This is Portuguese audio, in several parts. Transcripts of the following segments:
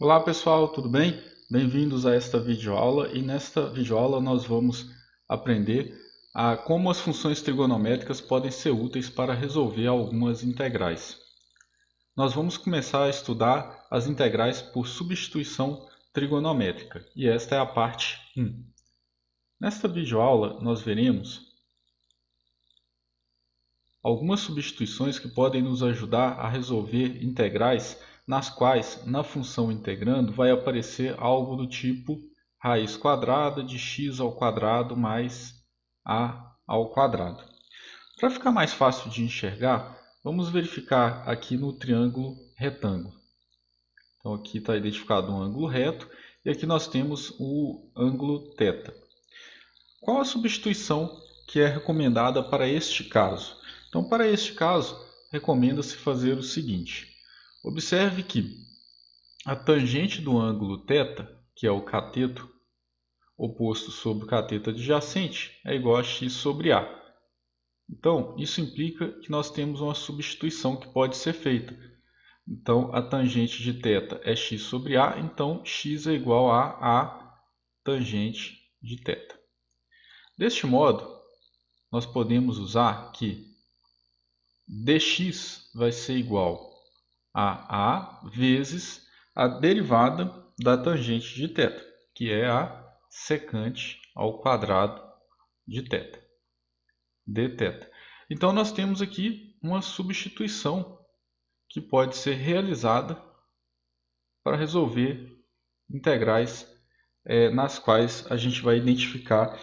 Olá pessoal, tudo bem? Bem-vindos a esta videoaula e nesta videoaula nós vamos aprender a como as funções trigonométricas podem ser úteis para resolver algumas integrais. Nós vamos começar a estudar as integrais por substituição trigonométrica e esta é a parte 1. Nesta videoaula nós veremos algumas substituições que podem nos ajudar a resolver integrais nas quais, na função integrando, vai aparecer algo do tipo raiz quadrada de x ao quadrado mais a ao quadrado. Para ficar mais fácil de enxergar, vamos verificar aqui no triângulo retângulo. Então aqui está identificado um ângulo reto e aqui nós temos o ângulo θ. Qual a substituição que é recomendada para este caso? Então, para este caso, recomenda-se fazer o seguinte. Observe que a tangente do ângulo θ, que é o cateto oposto sobre o cateto adjacente, é igual a x sobre a. Então, isso implica que nós temos uma substituição que pode ser feita. Então, a tangente de θ é x sobre a, então x é igual a tangente de θ. Deste modo, nós podemos usar que dx vai ser igual a vezes a derivada da tangente de θ, que é a secante ao quadrado de θ, dθ. Então, nós temos aqui uma substituição que pode ser realizada para resolver integrais nas quais a gente vai identificar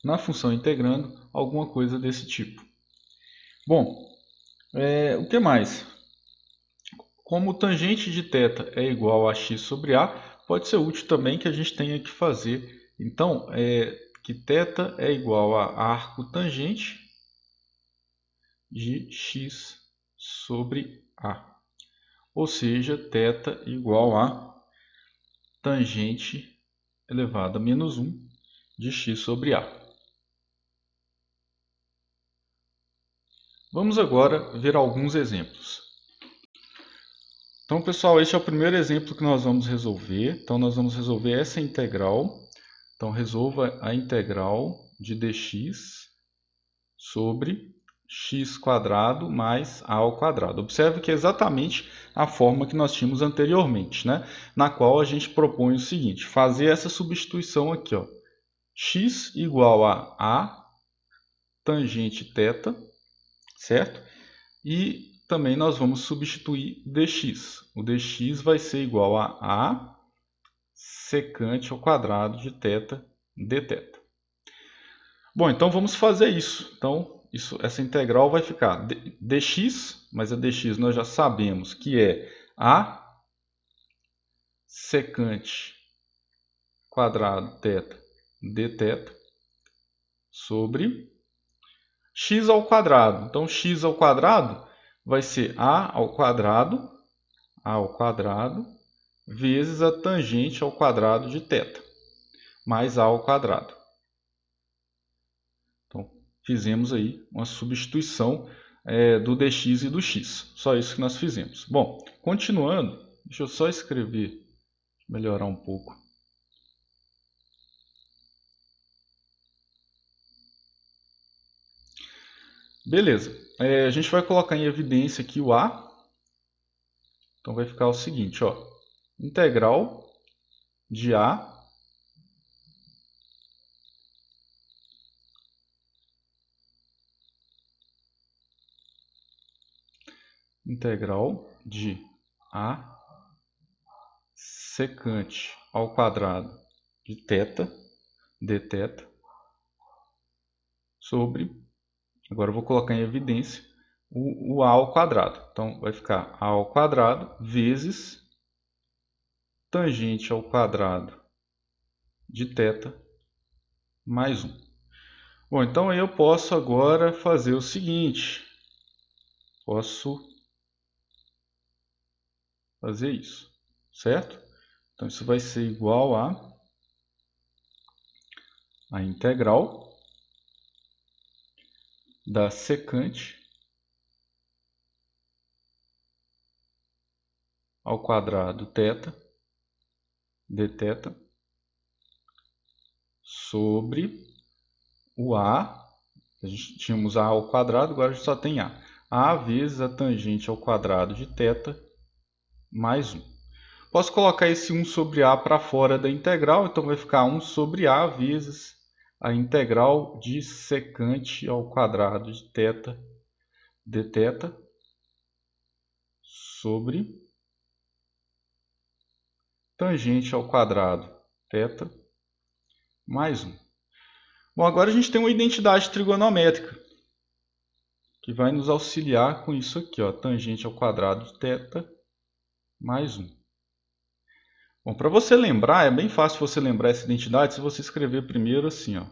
na função integrando alguma coisa desse tipo. Bom, o que mais? Como tangente de θ é igual a x sobre a, pode ser útil também que a gente tenha que fazer. Então, que θ é igual a arco tangente de x sobre a. Ou seja, θ igual a tangente elevado a menos 1 de x sobre a. Vamos agora ver alguns exemplos. Então, pessoal, este é o primeiro exemplo que nós vamos resolver. Então, nós vamos resolver essa integral. Então, resolva a integral de dx sobre x² mais a ao quadrado. Observe que é exatamente a forma que nós tínhamos anteriormente, né? Na qual a gente propõe o seguinte, fazer essa substituição aqui, ó. X igual a tangente θ, certo? E também nós vamos substituir dx. O dx vai ser igual a secante ao quadrado de θ dθ. Bom, então vamos fazer isso. Então, essa integral vai ficar dx, mas a dx nós já sabemos que é a secante quadrado θ dθ sobre x ao quadrado. Então, x ao quadrado vai ser a ao quadrado vezes a tangente ao quadrado de θ, mais a ao quadrado. Então, fizemos aí uma substituição do dx e do x. Só isso que nós fizemos. Bom, continuando, deixa eu só escrever, melhorar um pouco. Beleza, a gente vai colocar em evidência aqui o a. Então vai ficar o seguinte, ó, integral de a secante ao quadrado de θ dθ sobre, agora eu vou colocar em evidência, o a ao quadrado. Então vai ficar a ao quadrado vezes tangente ao quadrado de θ mais 1. Bom, então eu posso agora fazer o seguinte. Posso fazer isso, certo? Então isso vai ser igual a integral da secante ao quadrado θ dθ sobre o A. A gente tínhamos A ao quadrado, agora a gente só tem A. A vezes a tangente ao quadrado de θ mais 1. Posso colocar esse 1 sobre A para fora da integral, então vai ficar 1 sobre A vezes a integral de secante ao quadrado de θ dθ sobre tangente ao quadrado θ mais 1. Bom, agora a gente tem uma identidade trigonométrica que vai nos auxiliar com isso aqui, ó, tangente ao quadrado de θ mais 1. Bom, para você lembrar, é bem fácil você lembrar essa identidade se você escrever primeiro assim, ó.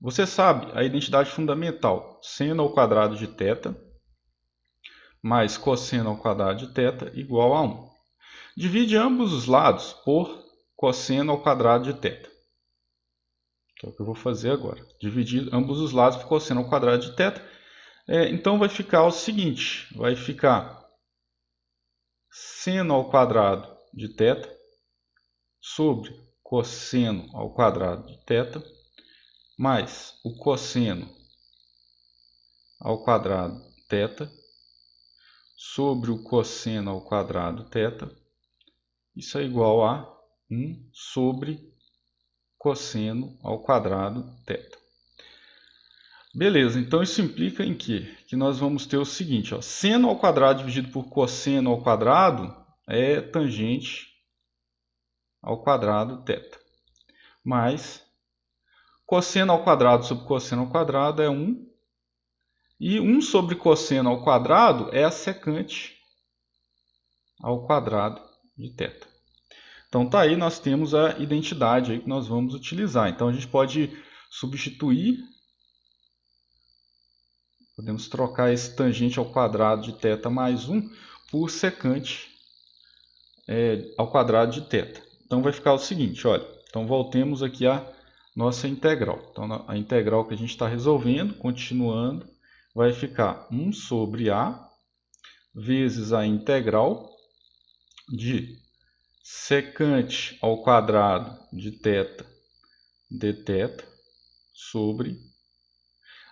Você sabe a identidade fundamental, seno ao quadrado de θ mais cosseno ao quadrado de θ igual a 1. Divide ambos os lados por cosseno ao quadrado de θ. Que é o que eu vou fazer agora. Dividir ambos os lados por cosseno ao quadrado de θ. Então vai ficar o seguinte, vai ficar seno ao quadrado de θ sobre cosseno ao quadrado de θ mais o cosseno ao quadrado θ sobre o cosseno ao quadrado θ. Isso é igual a 1 sobre cosseno ao quadrado θ. Beleza, então isso implica em quê? Que nós vamos ter o seguinte, ó, seno ao quadrado dividido por cosseno ao quadrado é tangente ao quadrado θ. Mais cosseno ao quadrado sobre cosseno ao quadrado é 1. E 1 sobre cosseno ao quadrado é a secante ao quadrado de θ. Então tá aí, nós temos a identidade aí que nós vamos utilizar. Então a gente pode substituir, podemos trocar esse tangente ao quadrado de θ mais 1 por secante ao quadrado de θ. Então vai ficar o seguinte, olha, então voltemos aqui à nossa integral. Então a integral que a gente está resolvendo, continuando, vai ficar 1 sobre A vezes a integral de secante ao quadrado de θ dθ sobre...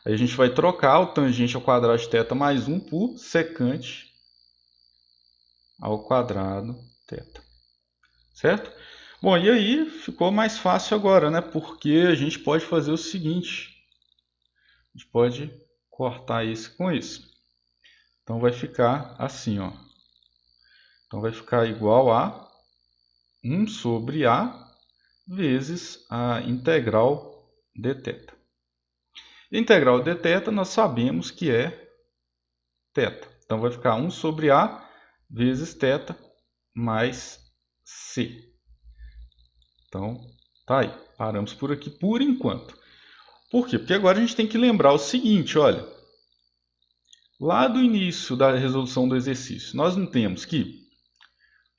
Aí a gente vai trocar o tangente ao quadrado de θ mais 1 por secante ao quadrado θ. Certo? Bom, e aí ficou mais fácil agora, né? Porque a gente pode fazer o seguinte. A gente pode cortar isso com isso. Então vai ficar assim, ó. Então vai ficar igual a 1 sobre A vezes a integral dθ. Integral dθ nós sabemos que é θ. Então vai ficar 1 sobre A vezes θ mais C. Então tá aí. Paramos por aqui por enquanto. Por quê? Porque agora a gente tem que lembrar o seguinte, olha. Lá do início da resolução do exercício, nós não temos que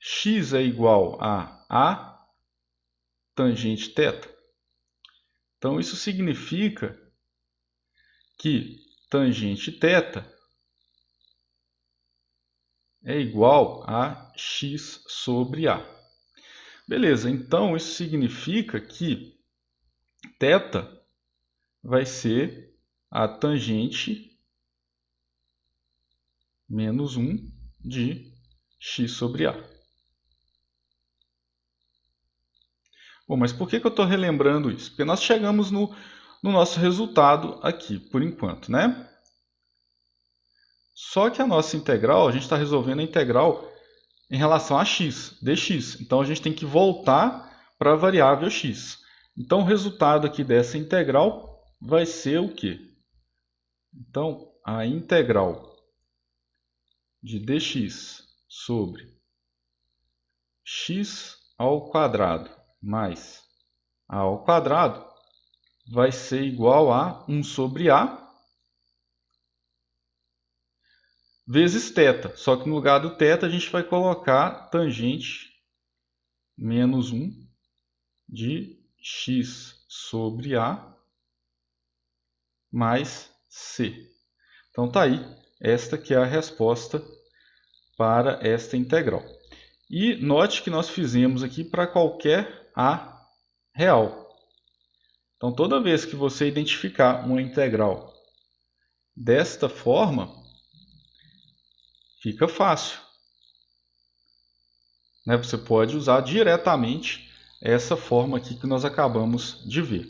x é igual a tangente θ. Então isso significa que tangente θ é igual a x sobre A. Beleza, então isso significa que θ vai ser a tangente menos 1 de x sobre A. Bom, mas por que eu estou relembrando isso? Porque nós chegamos no nosso resultado aqui, por enquanto, né? Só que a nossa integral, a gente está resolvendo a integral em relação a x, dx. Então a gente tem que voltar para a variável x. Então o resultado aqui dessa integral vai ser o quê? Então a integral de dx sobre x ao quadrado mais a ao quadrado vai ser igual a 1 sobre A vezes θ. Só que no lugar do θ a gente vai colocar tangente menos 1 de x sobre A mais C. Então tá aí, esta que é a resposta para esta integral. E note que nós fizemos aqui para qualquer a real. Então, toda vez que você identificar uma integral desta forma, fica fácil, né? Você pode usar diretamente essa forma aqui que nós acabamos de ver.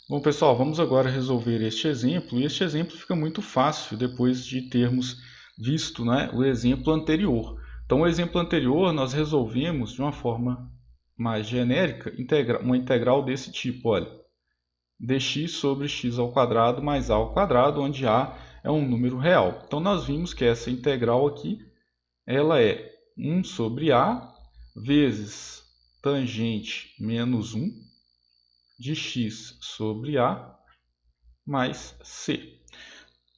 Bom, pessoal, vamos agora resolver este exemplo. E este exemplo fica muito fácil depois de termos visto, né, o exemplo anterior. Então, o exemplo anterior nós resolvemos de uma forma mais genérica uma integral desse tipo. Olha, dx sobre x ao quadrado mais a ao quadrado, onde a é um número real. Então, nós vimos que essa integral aqui ela é 1 sobre a vezes tangente menos 1 de x sobre a mais c.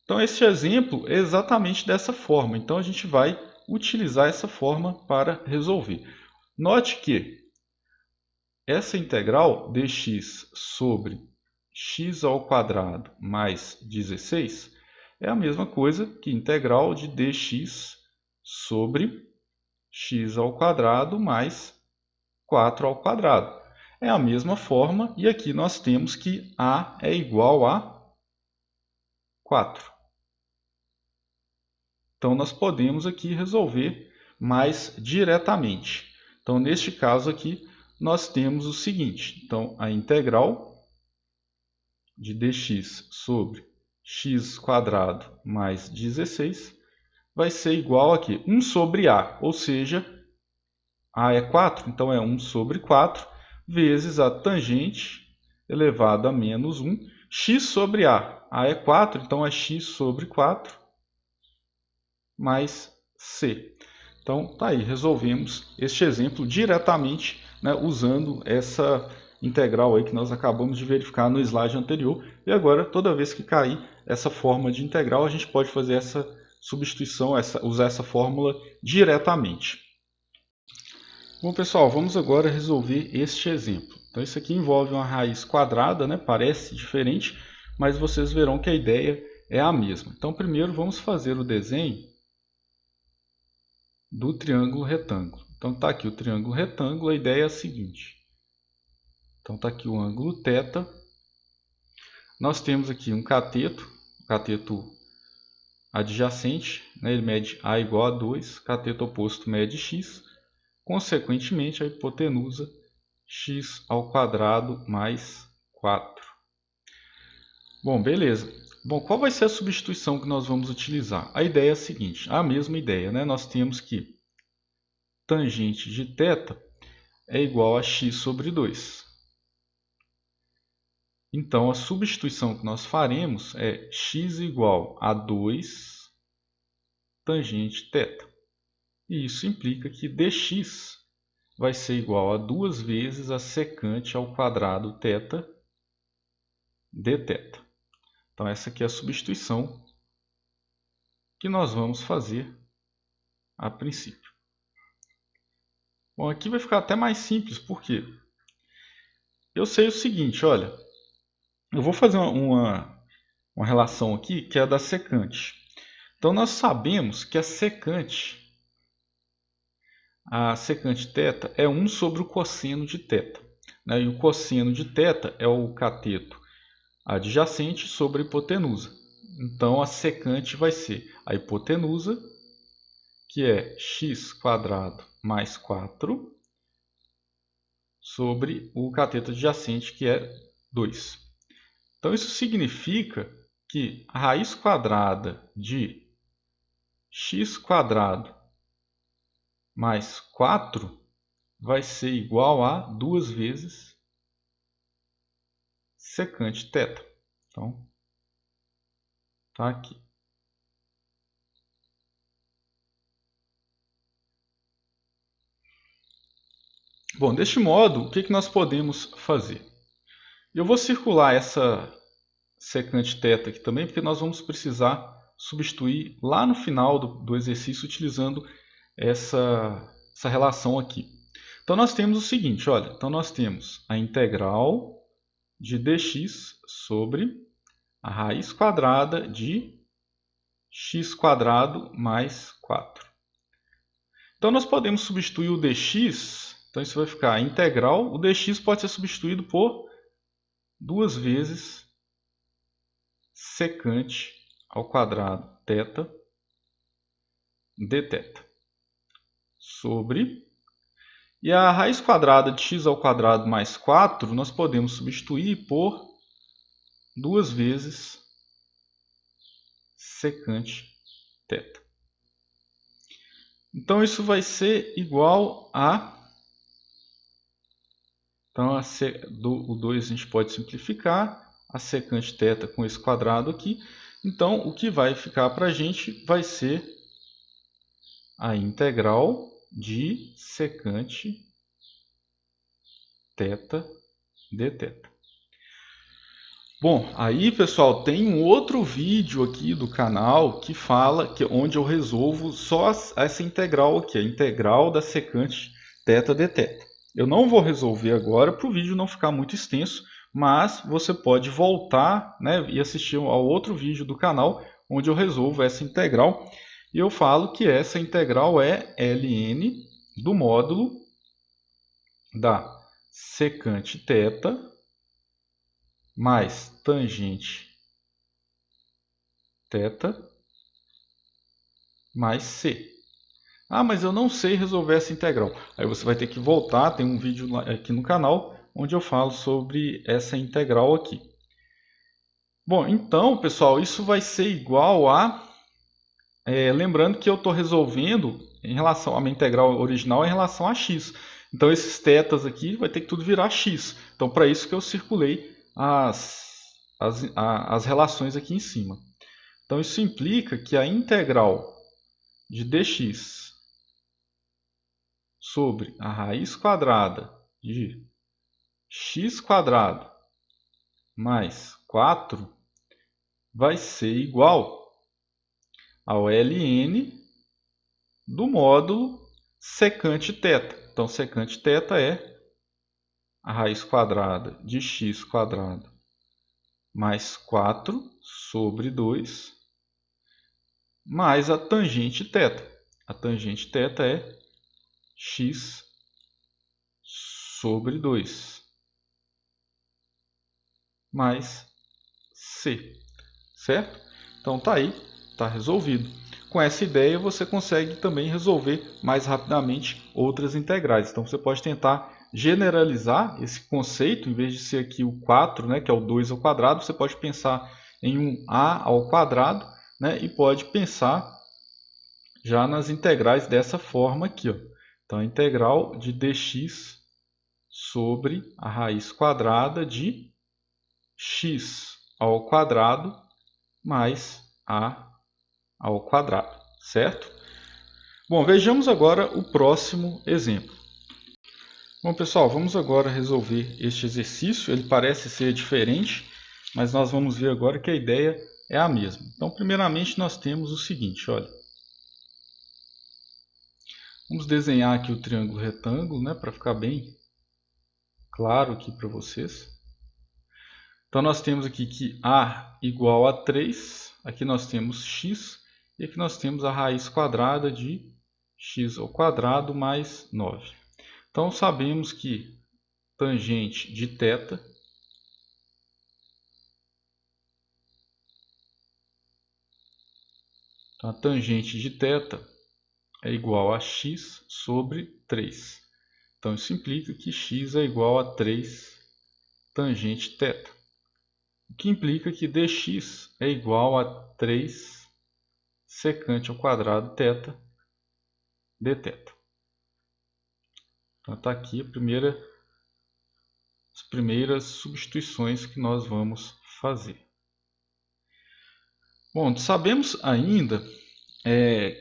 Então, esse exemplo é exatamente dessa forma. Então, a gente vai utilizar essa forma para resolver. Note que essa integral dx sobre x ao quadrado mais 16 é a mesma coisa que integral de dx sobre x ao quadrado mais 4 ao quadrado. É a mesma forma, e aqui nós temos que a é igual a 4. Então, nós podemos aqui resolver mais diretamente. Então, neste caso aqui, nós temos o seguinte. Então, a integral de dx sobre x quadrado mais 16 vai ser igual a 1 sobre a, ou seja, a é 4, então é 1 sobre 4, vezes a tangente elevado a menos 1, x sobre a é 4, então é x sobre 4, mais c. Então, tá aí, resolvemos este exemplo diretamente, né, usando essa integral aí que nós acabamos de verificar no slide anterior. E agora, toda vez que cair essa forma de integral, a gente pode fazer essa substituição, usar essa fórmula diretamente. Bom, pessoal, vamos agora resolver este exemplo. Então, isso aqui envolve uma raiz quadrada, né? Parece diferente, mas vocês verão que a ideia é a mesma. Então, primeiro vamos fazer o desenho do triângulo retângulo. Então, está aqui o triângulo retângulo, a ideia é a seguinte. Então, está aqui o ângulo θ. Nós temos aqui um cateto, adjacente, né? Ele mede a igual a 2, cateto oposto mede x. Consequentemente, a hipotenusa x ao quadrado mais 4. Bom, beleza. Bom, qual vai ser a substituição que nós vamos utilizar? A ideia é a seguinte, a mesma ideia, né? Nós temos que tangente de θ é igual a x sobre 2. Então, a substituição que nós faremos é x igual a 2 tangente θ. E isso implica que dx vai ser igual a 2 vezes a secante ao quadrado θ dθ. Então, essa aqui é a substituição que nós vamos fazer a princípio. Bom, aqui vai ficar até mais simples, porque eu sei o seguinte, olha, eu vou fazer uma relação aqui que é a da secante. Então, nós sabemos que a secante θ é 1 sobre o cosseno de θ. Né? E o cosseno de θ é o cateto adjacente sobre a hipotenusa. Então, a secante vai ser a hipotenusa, que é x quadrado mais 4, sobre o cateto adjacente, que é 2. Então, isso significa que a raiz quadrada de x quadrado mais 4 vai ser igual a 2 vezes secante θ. Então, está aqui. Bom, deste modo, o que nós podemos fazer? Eu vou circular essa secante θ aqui também, porque nós vamos precisar substituir lá no final do exercício utilizando essa relação aqui. Então, nós temos o seguinte, olha, então nós temos a integral de dx sobre a raiz quadrada de x quadrado mais 4. Então nós podemos substituir o dx, então isso vai ficar integral, o dx pode ser substituído por 2 vezes secante ao quadrado θ dθ sobre, e a raiz quadrada de x ao quadrado mais 4 nós podemos substituir por 2 vezes secante θ. Então isso vai ser igual a, então o 2 a gente pode simplificar, a secante θ com esse quadrado aqui. Então o que vai ficar para a gente vai ser a integral de secante θ dθ. Bom, aí pessoal, tem um outro vídeo aqui do canal que fala, onde eu resolvo só essa integral aqui, a integral da secante θ dθ. Eu não vou resolver agora para o vídeo não ficar muito extenso, mas você pode voltar, né, e assistir ao outro vídeo do canal onde eu resolvo essa integral. E eu falo que essa integral é ln do módulo da secante θ mais tangente θ mais c. Ah, mas eu não sei resolver essa integral. Aí você vai ter que voltar, tem um vídeo aqui no canal onde eu falo sobre essa integral aqui. Bom, então, pessoal, isso vai ser igual a... lembrando que eu estou resolvendo em relação à minha integral original em relação a x. Então, esses θs aqui vai ter que tudo virar x. Então, para isso que eu circulei as relações aqui em cima. Então, isso implica que a integral de dx sobre a raiz quadrada de x quadrado mais 4 vai ser igual ao ln do módulo secante θ. Então, secante θ é a raiz quadrada de x quadrado mais 4 sobre 2 mais a tangente θ. A tangente θ é x sobre 2 mais c, certo? Então tá aí, tá resolvido. Com essa ideia você consegue também resolver mais rapidamente outras integrais. Então você pode tentar generalizar esse conceito, em vez de ser aqui o 4, né, que é o 2 ao quadrado, você pode pensar em um a ao quadrado, né, e pode pensar já nas integrais dessa forma aqui, ó. Então, a integral de dx sobre a raiz quadrada de x ao quadrado mais a ao quadrado, certo? Bom, vejamos agora o próximo exemplo. Bom, pessoal, vamos agora resolver este exercício. Ele parece ser diferente, mas nós vamos ver agora que a ideia é a mesma. Então, primeiramente, nós temos o seguinte, olha. Vamos desenhar aqui o triângulo retângulo, né, para ficar bem claro aqui para vocês. Então, nós temos aqui que A igual a 3, aqui nós temos x, e aqui nós temos a raiz quadrada de x ao quadrado mais 9. Então, sabemos que tangente de θ então, a tangente de θ é igual a x sobre 3. Então, isso implica que x é igual a 3 tangente θ. O que implica que dx é igual a 3 secante ao quadrado θ dθ. Então, está aqui as primeiras substituições que nós vamos fazer. Bom, sabemos ainda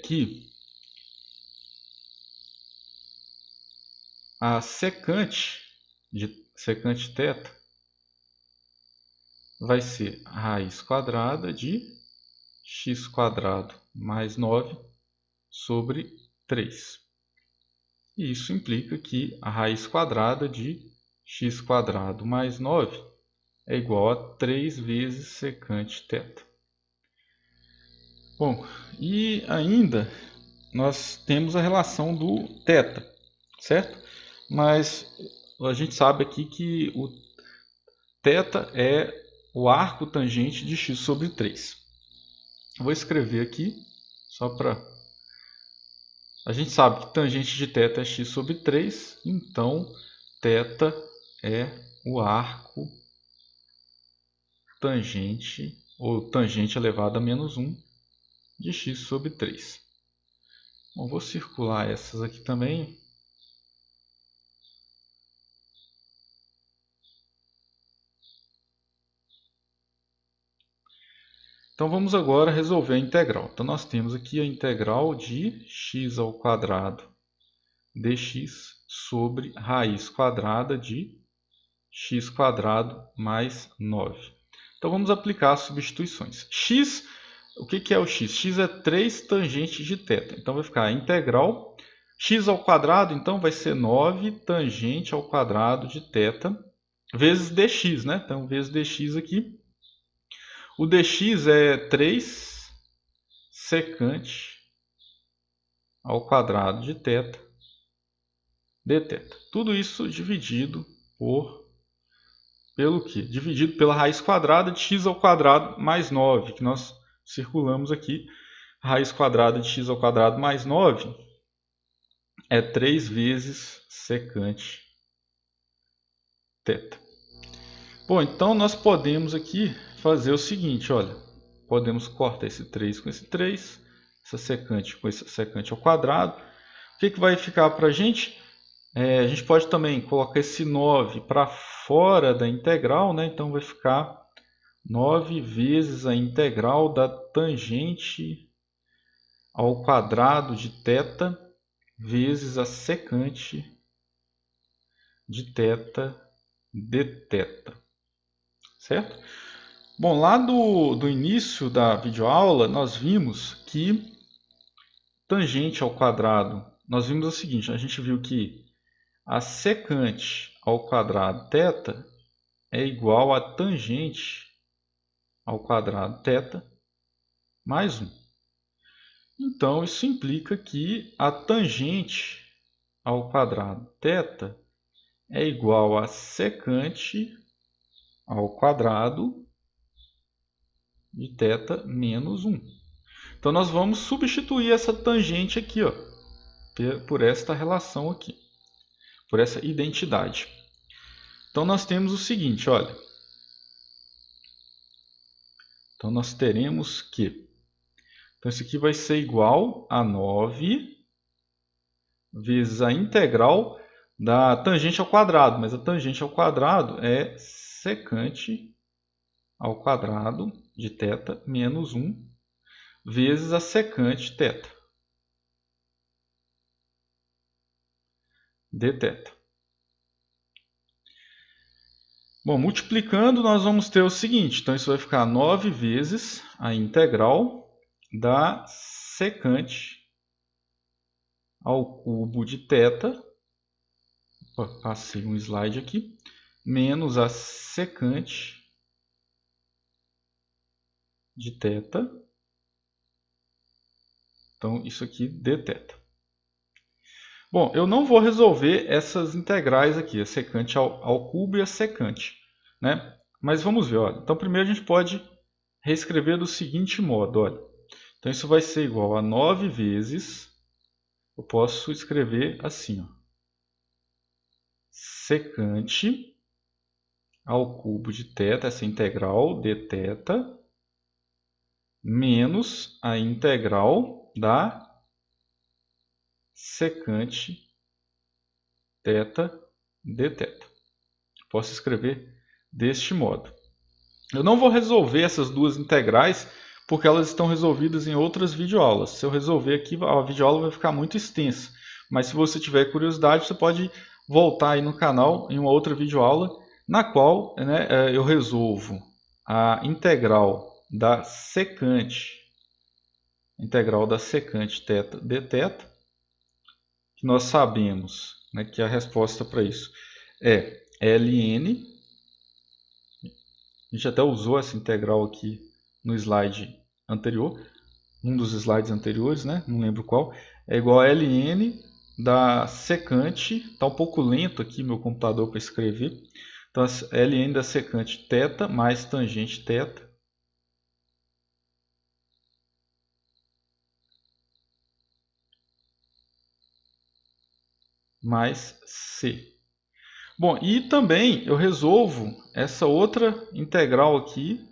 que a secante θ vai ser a raiz quadrada de x quadrado mais 9 sobre 3. E isso implica que a raiz quadrada de x quadrado mais 9 é igual a 3 vezes secante θ. Bom, e ainda nós temos a relação do θ, certo? Mas a gente sabe aqui que o θ é o arco tangente de x sobre 3. Eu vou escrever aqui, só para... A gente sabe que tangente de θ é x sobre 3, então θ é o arco tangente, ou tangente elevado a menos 1 de x sobre 3. Bom, vou circular essas aqui também. Então vamos agora resolver a integral. Então nós temos aqui a integral de x ao quadrado dx sobre raiz quadrada de x quadrado mais 9. Então vamos aplicar as substituições. X, o que é o x? X é 3 tangente de θ. Então vai ficar a integral x ao quadrado, então vai ser 9 tangente ao quadrado de θ vezes dx, né? Então vezes dx aqui. O dx é 3 secante ao quadrado de θ dθ. Tudo isso dividido pelo quê? Dividido pela raiz quadrada de x ao quadrado mais 9, que nós circulamos aqui. A raiz quadrada de x ao quadrado mais 9 é 3 vezes secante θ. Bom, então nós podemos aqui fazer o seguinte, olha. Podemos cortar esse 3 com esse 3, essa secante com esse secante ao quadrado. O que vai ficar para a gente? A gente pode também colocar esse 9 para fora da integral, né? Então vai ficar 9 vezes a integral da tangente ao quadrado de θ vezes a secante de θ dθ. Certo? Bom, lá do início da videoaula, nós vimos que tangente ao quadrado, nós vimos o seguinte, a gente viu que a secante ao quadrado θ é igual a tangente ao quadrado θ mais 1. Então, isso implica que a tangente ao quadrado θ é igual a secante ao quadrado de θ menos 1. Então, nós vamos substituir essa tangente aqui, ó, por esta relação aqui, por essa identidade. Então, nós temos o seguinte, olha. Então, nós teremos que... Então, isso aqui vai ser igual a 9 vezes a integral da tangente ao quadrado. Mas a tangente ao quadrado é secante ao quadrado de θ menos 1 vezes a secante θ dθ. Bom, multiplicando, nós vamos ter o seguinte. Então, isso vai ficar 9 vezes a integral da secante ao cubo de θ. Opa, passei um slide aqui. Menos a secante de θ. Então, isso aqui dθ. Bom, eu não vou resolver essas integrais aqui, a secante ao cubo e a secante, né? Mas vamos ver, olha. Então, primeiro a gente pode reescrever do seguinte modo, olha. Então, isso vai ser igual a 9 vezes, eu posso escrever assim, ó, secante ao cubo de θ, essa integral dθ, menos a integral da secante θ dθ. Posso escrever deste modo. Eu não vou resolver essas duas integrais porque elas estão resolvidas em outras videoaulas. Se eu resolver aqui, a videoaula vai ficar muito extensa. Mas se você tiver curiosidade, você pode voltar aí no canal em uma outra videoaula na qual, né, eu resolvo a integral da secante θ dθ, que nós sabemos, né, que a resposta para isso é ln. A gente até usou essa integral aqui no slide anterior, um dos slides anteriores, né? Não lembro qual. é igual a ln da secante, está um pouco lento aqui meu computador para escrever, então ln da secante θ mais tangente θ mais c. Bom, e também eu resolvo essa outra integral aqui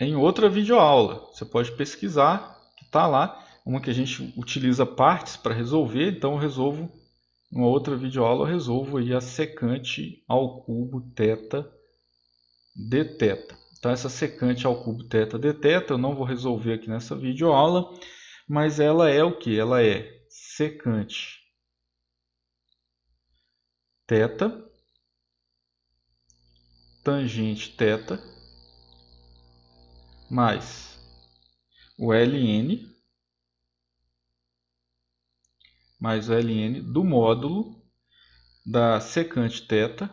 em outra videoaula. Você pode pesquisar, que está lá. Uma que a gente utiliza partes para resolver, então eu resolvo, em uma outra videoaula, eu resolvo aí a secante ao cubo θ dθ. Então essa secante ao cubo θ dθ eu não vou resolver aqui nessa videoaula, mas ela é o que? Ela é secante θ tangente θ mais o ln mais o ln do módulo da secante θ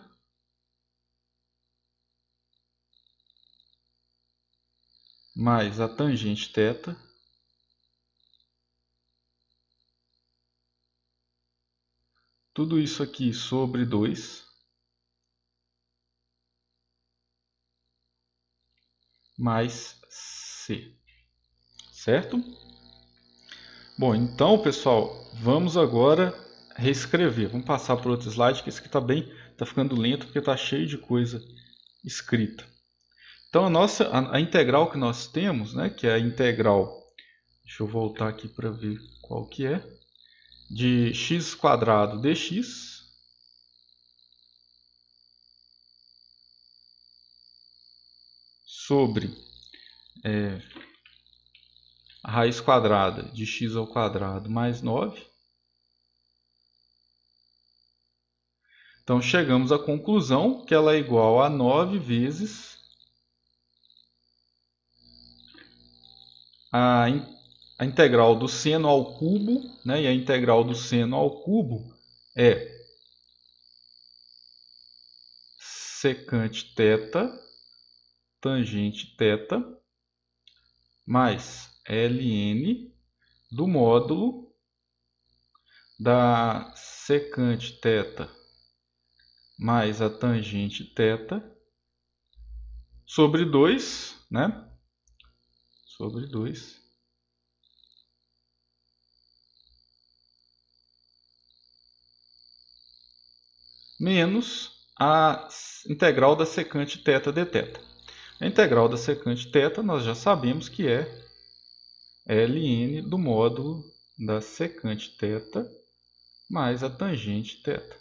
mais a tangente θ tudo isso aqui sobre 2 mais c, certo? Bom, então pessoal, vamos agora reescrever. Vamos passar para outro slide, que esse aqui está ficando lento porque está cheio de coisa escrita. Então a integral que nós temos, né, que é a integral, deixa eu voltar aqui para ver qual que é, de x² dx sobre a raiz quadrada de x² mais 9. Então chegamos à conclusão que ela é igual a 9 vezes a integral do seno ao cubo, né? E a integral do seno ao cubo é secante θ tangente θ mais ln do módulo da secante θ mais a tangente θ sobre 2, né? Sobre 2 menos a integral da secante θ dθ. A integral da secante θ nós já sabemos que é ln do módulo da secante θ mais a tangente θ.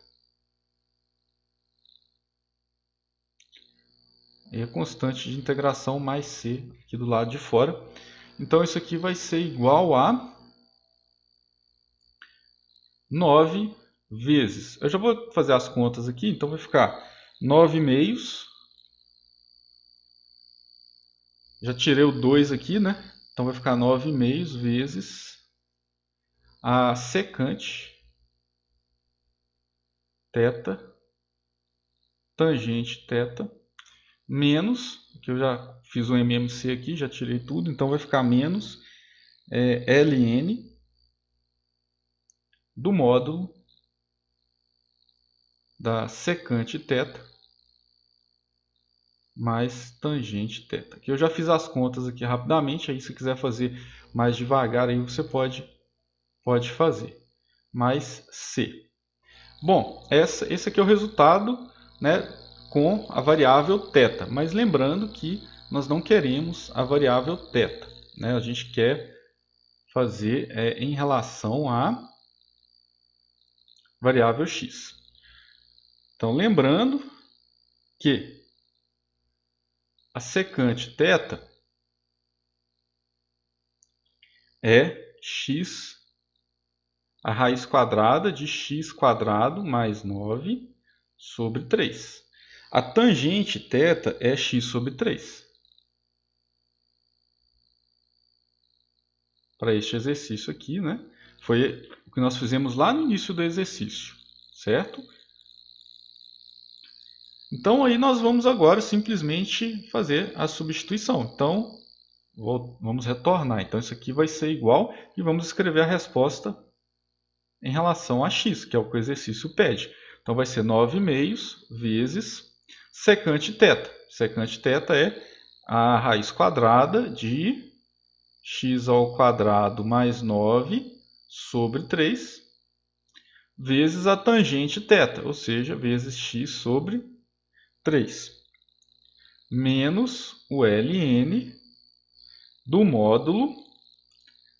E a constante de integração mais c aqui do lado de fora. Então isso aqui vai ser igual a 9 vezes. Eu já vou fazer as contas aqui, então vai ficar 9 meios. Já tirei o 2 aqui, né? Então vai ficar 9 meios vezes a secante θ tangente θ menos, que eu já fiz o MMC aqui, já tirei tudo, então vai ficar menos ln do módulo da secante θ mais tangente θ. Aqui eu já fiz as contas aqui rapidamente, aí se quiser fazer mais devagar aí você pode fazer. Mais c. Bom, esse aqui é o resultado, né, com a variável θ, mas lembrando que nós não queremos a variável θ, né? A gente quer fazer em relação à variável x. Então, lembrando que a secante θ é x, a raiz quadrada de x² mais 9 sobre 3. A tangente θ é x sobre 3. Para este exercício aqui, né? Foi o que nós fizemos lá no início do exercício, certo? Então aí nós vamos agora simplesmente fazer a substituição. Então vamos retornar. Então isso aqui vai ser igual e vamos escrever a resposta em relação a x, que é o que o exercício pede. Então vai ser 9/2 vezes secante θ. Secante θ é a raiz quadrada de x² mais 9 sobre 3 vezes a tangente θ, ou seja, vezes x sobre 3, menos o ln do módulo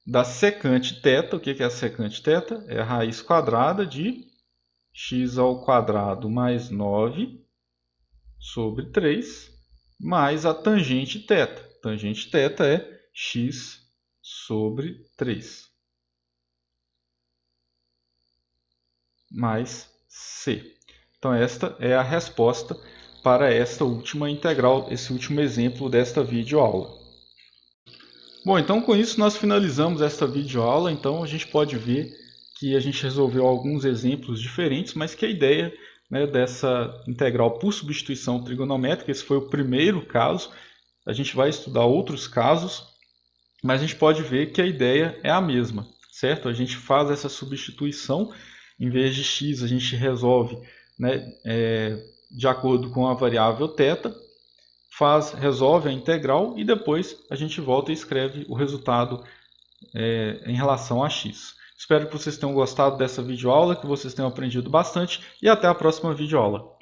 da secante θ. O que é a secante θ? É a raiz quadrada de x² mais 9 sobre 3 mais a tangente θ. Tangente θ é x sobre 3 mais c. Então esta é a resposta para esta última integral, esse último exemplo desta videoaula. Bom, então com isso nós finalizamos esta videoaula. Então a gente pode ver que a gente resolveu alguns exemplos diferentes, mas que a ideia, né, dessa integral por substituição trigonométrica, esse foi o primeiro caso. A gente vai estudar outros casos, mas a gente pode ver que a ideia é a mesma, certo? A gente faz essa substituição, em vez de x a gente resolve, né, de acordo com a variável θ, resolve a integral e depois a gente volta e escreve o resultado em relação a x. Espero que vocês tenham gostado dessa videoaula, que vocês tenham aprendido bastante e até a próxima videoaula.